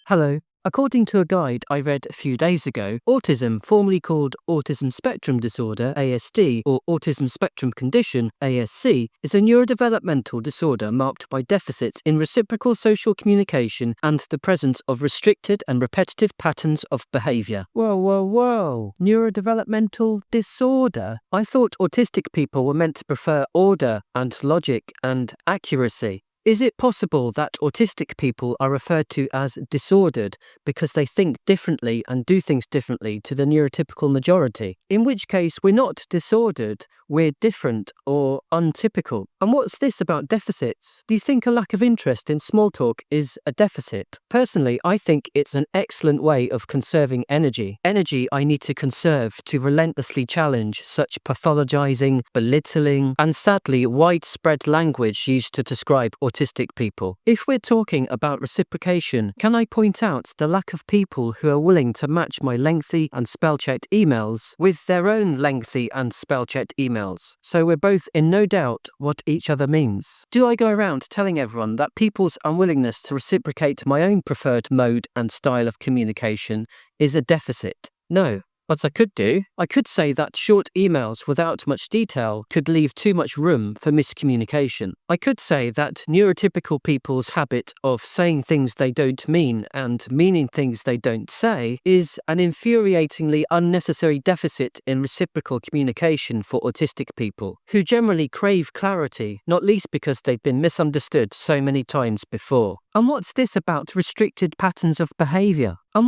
Hello. According to a guide I read a few days ago, autism, formerly called Autism Spectrum Disorder (ASD) or Autism Spectrum Condition (ASC), is a neurodevelopmental disorder marked by deficits in reciprocal social communication and the presence of restricted and repetitive patterns of behavior. Whoa. Neurodevelopmental disorder? I thought autistic people were meant to prefer order and logic and accuracy. Is it possible that autistic people are referred to as disordered because they think differently and do things differently to the neurotypical majority? In which case, we're not disordered, we're different or untypical. And what's this about deficits? Do you think a lack of interest in small talk is a deficit? Personally, I think it's an excellent way of conserving energy. Energy I need to conserve to relentlessly challenge such pathologizing, belittling, and sadly widespread language used to describe autistic people. If we're talking about reciprocation, can I point out the lack of people who are willing to match my lengthy and spell-checked emails with their own lengthy and spell-checked emails, so we're both in no doubt what each other means? Do I go around telling everyone that people's unwillingness to reciprocate my own preferred mode and style of communication is a deficit? No. But I could do. I could say that short emails without much detail could leave too much room for miscommunication. I could say that neurotypical people's habit of saying things they don't mean and meaning things they don't say is an infuriatingly unnecessary deficit in reciprocal communication for autistic people, who generally crave clarity, not least because they've been misunderstood so many times before. And what's this about restricted patterns of behavior? A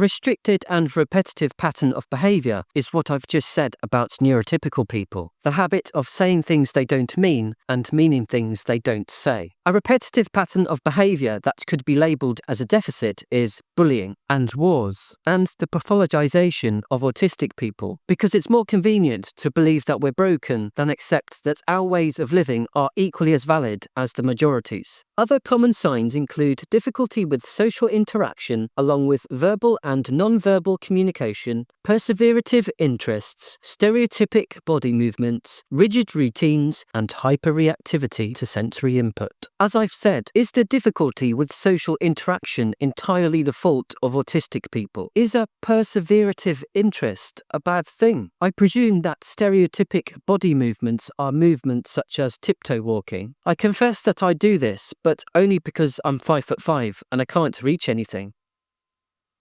restricted and repetitive pattern of behavior is what I've just said about neurotypical people. The habit of saying things they don't mean and meaning things they don't say. A repetitive pattern of behavior that could be labelled as a deficit is bullying and wars and the pathologization of autistic people, because it's more convenient to believe that we're broken than accept that our ways of living are equally as valid as the majority's. Other common signs include difficulty with social interaction, along with verbal and non-verbal communication, perseverative interests, stereotypic body movements, rigid routines, and hyperreactivity to sensory input. As I've said, is the difficulty with social interaction entirely the fault of autistic people? Is a perseverative interest a bad thing? I presume that stereotypic body movements are movements such as tiptoe walking. I confess that I do this, but only because I'm 5'5" and I can't reach anything.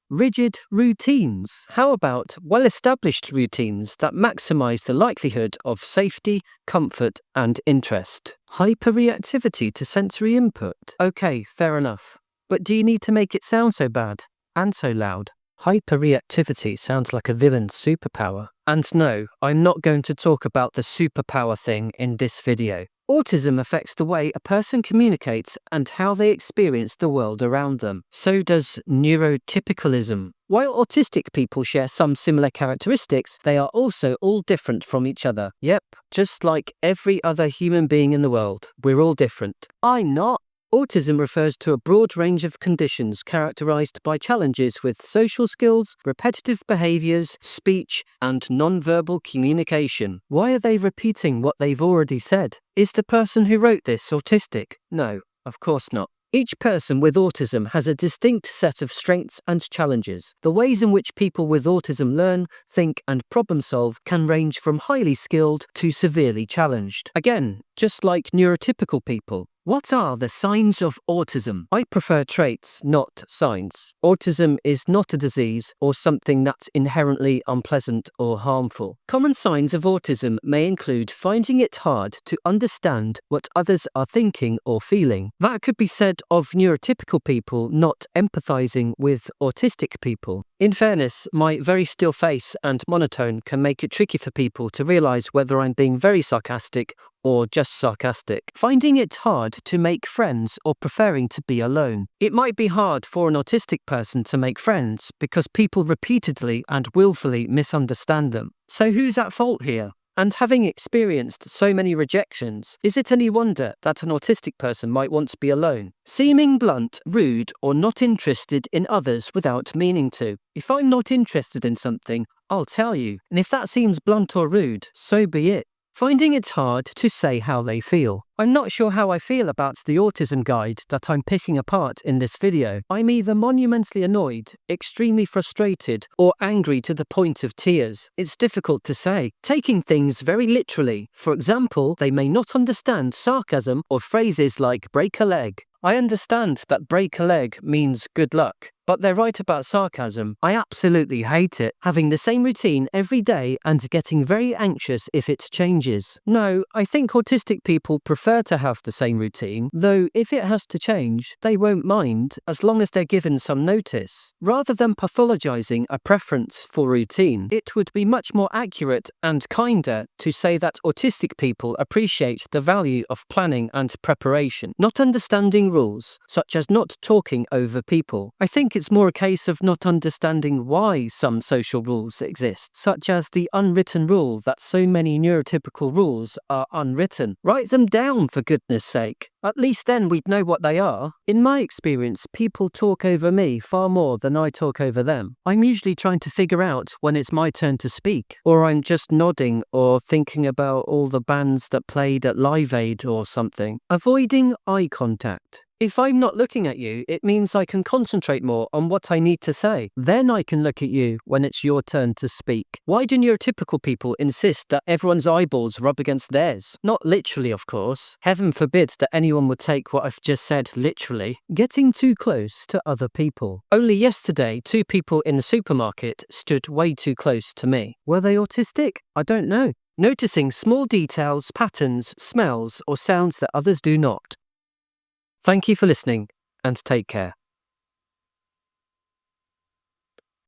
Rigid routines. How about well-established routines that maximize the likelihood of safety, comfort, and interest? Hyperreactivity to sensory input. Okay, fair enough. But do you need to make it sound so bad and so loud? Hyperreactivity sounds like a villain's superpower. And no, I'm not going to talk about the superpower thing in this video. Autism affects the way a person communicates and how they experience the world around them. So does neurotypicalism. While autistic people share some similar characteristics, they are also all different from each other. Yep, just like every other human being in the world, we're all different. I'm not. Autism refers to a broad range of conditions characterized by challenges with social skills, repetitive behaviors, speech, and nonverbal communication. Why are they repeating what they've already said? Is the person who wrote this autistic? No, of course not. Each person with autism has a distinct set of strengths and challenges. The ways in which people with autism learn, think, and problem solve can range from highly skilled to severely challenged. Again, just like neurotypical people. What are the signs of autism? I prefer traits, not signs. Autism is not a disease or something that's inherently unpleasant or harmful. Common signs of autism may include finding it hard to understand what others are thinking or feeling. That could be said of neurotypical people not empathizing with autistic people. In fairness, my very still face and monotone can make it tricky for people to realize whether I'm being very sarcastic or just sarcastic. Finding it hard to make friends or preferring to be alone. It might be hard for an autistic person to make friends because people repeatedly and willfully misunderstand them. So who's at fault here? And having experienced so many rejections, is it any wonder that an autistic person might want to be alone? Seeming blunt, rude, or not interested in others without meaning to. If I'm not interested in something, I'll tell you. And if that seems blunt or rude, so be it. finding it hard to say how they feel. I'm not sure how I feel about the autism guide that I'm picking apart in this video. I'm either monumentally annoyed, extremely frustrated, or angry to the point of tears. It's difficult to say. Taking things very literally. For example, they may not understand sarcasm or phrases like break a leg. I understand that break a leg means good luck, but they're right about sarcasm. I absolutely hate it. Having the same routine every day and getting very anxious if it changes. No, I think autistic people prefer to have the same routine, though if it has to change, they won't mind as long as they're given some notice. Rather than pathologizing a preference for routine, it would be much more accurate and kinder to say that autistic people appreciate the value of planning and preparation, not understanding rules, such as not talking over people. I think it's more a case of not understanding why some social rules exist, such as the unwritten rule that so many neurotypical rules are unwritten. Write them down, for goodness sake. At least then we'd know what they are. In my experience, people talk over me far more than I talk over them. I'm usually trying to figure out when it's my turn to speak, or I'm just nodding or thinking about all the bands that played at Live Aid or something. Avoiding eye contact. If I'm not looking at you, it means I can concentrate more on what I need to say. Then I can look at you when it's your turn to speak. Why do neurotypical people insist that everyone's eyeballs rub against theirs? Not literally, of course. Heaven forbid that anyone would take what I've just said literally. Getting too close to other people. Only yesterday, 2 people in the supermarket stood way too close to me. Were they autistic? I don't know. Noticing small details, patterns, smells, or sounds that others do not. Thank you for listening, and take care.